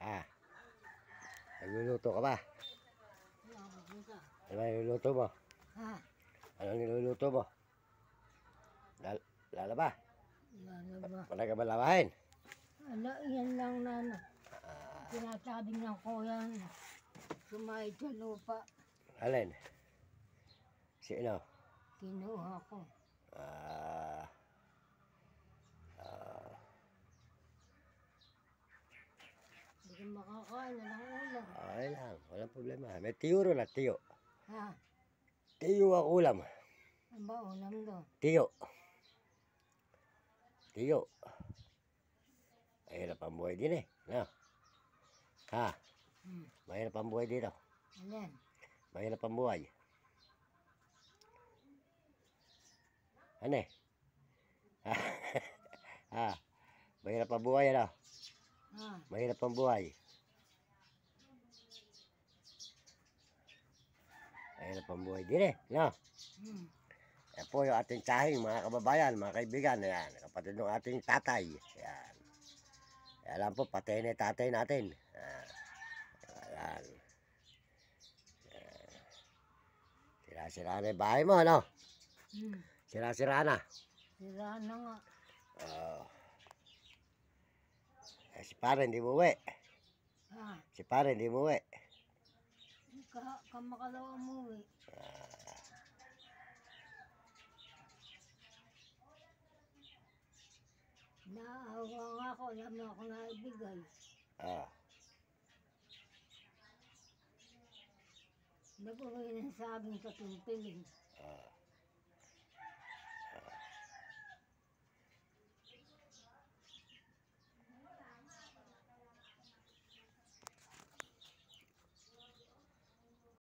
Ah, nagluluto ka ba? Ano ba niluluto mo? Ha? Ano niluluto mo? Lalaba? Lalaba. Wala ka ba labahin? Ala, yan lang na ano. Sinasabing ng kuya na sumahid sa lupa. Alin? Sino? Kinuha ko. Ah, ah, Hindi ka makakain ng ulam. okay lang. Walang problema. May tiyo ron at tiyo. Ha? Tiyo ang ulam. Ano ba ulam doon? Tiyo. Tiyo. Mahirap ang buhay din eh. No? Ha? Mahirap ang buhay dito. Alin? Mahirap ang buhay. Ano eh? Ha? Mahirap ang buhay ano? Ha? Mahirap ang buhay. Mahirap ang buhay din eh. No? Yan po yung ating tsahing mga kababayan, mga kaibigan. Ayan, kapatid ng ating tatay. Ayan. Ayan po, patay na tatay natin. Ayan. Sira-sira na yung bahay mo, ano? Sira-sira na. Sira na nga. Si pare hindi mo uwi. Ha? Si pare hindi mo uwi. Kamakalawa mo eh. Naawa nga ako, alam mo ako naibigay. Nag-uwi ng saging sa tumpiling.